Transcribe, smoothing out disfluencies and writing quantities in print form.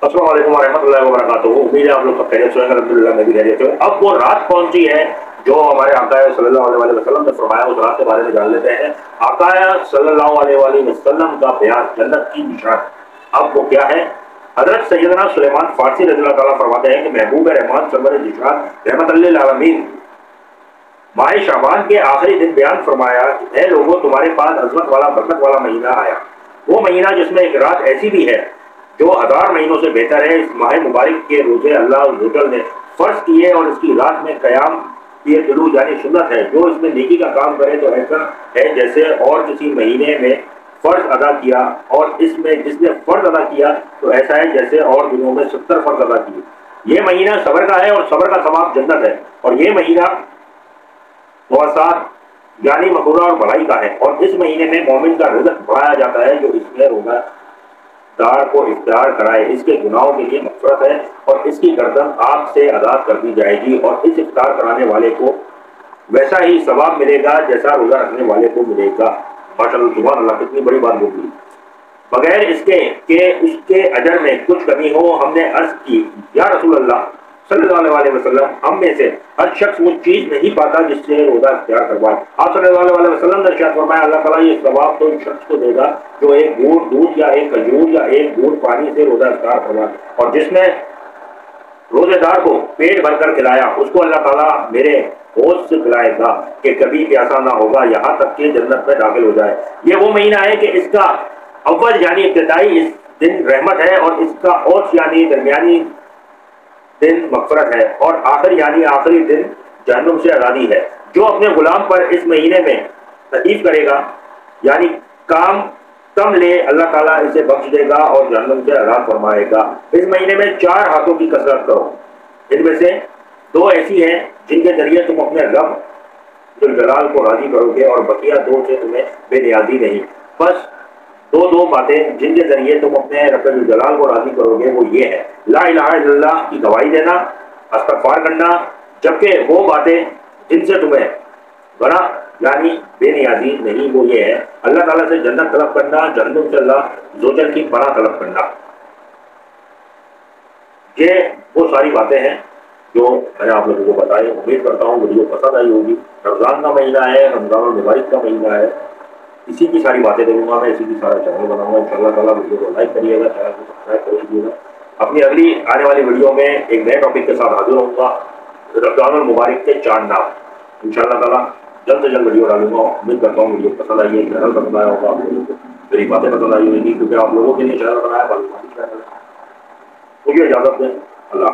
अस्सलाम वालेकुम रहमतुल्लाहि व बरकातुहू। उम्मीद है आप लोग सब खैरियत से होंगे। अल्हम्दुलिल्लाह मैं भी खैरियत से हूँ। अब वो रात कौन सी है जो हमारे आका सल्लल्लाहु अलैहि वसल्लम ने फरमाया, उस रात के बारे में जान लेते हैं। आका सल्लल्लाहु अलैहि वसल्लम का बयान, जन्नत की निशान। अब वो क्या है? हजरत सैयदना सुलेमान फारसी रज़ियल्लाहु ताला फरमाते हैं कि महबूब रहमान सरवर जिशान रहमतुल लिल आलमीन माह शाबान के आखिरी दिन बयान फरमाया, है लोगों, तुम्हारे पास अजमत वाला बरकत वाला महीना आया, वो महीना जिसमें एक रात ऐसी भी है जो 1000 महीनों से बेहतर है। इस माह मुबारक के रोजे अल्लाह ने फर्ज किए और इसकी रात में कयाम ये तुलू यानी सुन्नत है। जो इसमें नेकी का काम करे तो ऐसा है जैसे और किसी महीने में फर्ज अदा किया, और इसमें जिसने फर्ज अदा किया तो ऐसा है जैसे और दिनों में 70 फर्ज अदा किए। ये महीना सब्र का है और सब्र का सवाब जन्नत है। और ये महीना मुआसात यानी मकरूरा और भलाई का है। और इस महीने में मोमिन का रिज़्क़ बढ़ाया जाता है जो इसमें रोजा दार को इफ्तार कराए। इसके गुनाहों के लिए मग़फ़िरत है और इसकी गर्दन आग से आज़ाद कर दी जाएगी, और इस इफ्तार कराने वाले को वैसा ही सवाब मिलेगा जैसा रोजा रखने वाले को मिलेगा। माशाअल्लाह, सुभान अल्लाह, कितनी बड़ी बात बोली। बगैर इसके कि उसके अजर में कुछ कमी हो, हमने अर्ज की, या रसूल अल्लाह सल्लल्लाहु अलैहि वसल्लम, हम में से हर शख्स वो चीज नहीं पाता जिससे रोजा इख्तियार करवाए। आप सल्लल्लाहु अलैहि वसल्लम ने इरशाद फरमाया, अल्लाह ताला ये सवाब तो उस शख्स को देगा जो एक घूंट दूध या एक खजूर या एक घूंट पानी से रोजा इफ्तार करवाए, और जिसने रोजेदार को पेट भरकर खिलाया उसको अल्लाह ताला मेरे होश से खिलाएगा कि कभी प्यासा ना होगा, यहाँ तक कि जन्नत में दाखिल हो जाए। ये वो महीना है कि इसका अव्वल यानी इब्तिदाई इस दिन रहमत है, और इसका औस यानी दरमियानी दिन मग़फ़िरत है, और आखिर यानी आखिरी दिन जहन्नुम से आज़ादी है। जो अपने गुलाम पर इस महीने में तकलीफ करेगा यानी काम कम ले, अल्लाह ताला इसे बख्श देगा और जहन्नुम से आज़ाद फरमाएगा। इस महीने में 4 हाथों की कसरत करो। इनमें से 2 ऐसी हैं जिनके जरिए तुम अपने रब जुल जलाल को राज़ी करोगे, और बकिया 2 से तुम्हें बेनियाजी नहीं। बस दो बातें जिनके जरिए तुम अपने रब जुल जलाल को राज़ी करोगे वो ये है, ला इलाहा इल्लल्लाह की गवाही देना, इस्तग़फ़ार करना, जबकि वो बातें जिनसे तुम्हें बड़ा यानी बेनियाजी नहीं वो ये है, अल्लाह ताला से जन्नत तलब करना, जहन्नुम से अल्लाह जोजल की पनाह तलब करना। ये वो सारी बातें हैं जो मैंने आप लोगों को बताई। उम्मीद करता हूँ वीडियो पसंद आई होगी। रमज़ान का महीना है, रमज़ान मुबारक का महीना है, इसी की सारी बातें करूँगा मैं, इसी की सारा चैनल बनाऊंगा। इंशाअल्लाह ताला वीडियो को लाइक करिएगा, चैनल को सब्सक्राइब कर लीजिएगा। अपनी अगली आने वाली वीडियो में एक नए टॉपिक के साथ हाजिर होऊंगा, रमज़ानुल मुबारक के 4 नाम। इंशाअल्लाह ताला जल्द से जल्द वीडियो डालूंगा। उम्मीद करता हूँ वीडियो पसंद आई है, चैनल पसंद आया होगा आप लोगों को, मेरी बातें पसंद आई होगी, क्योंकि आप लोगों के लिए चैनल बनाया, मुझे इजाज़त दें। अल्लाह।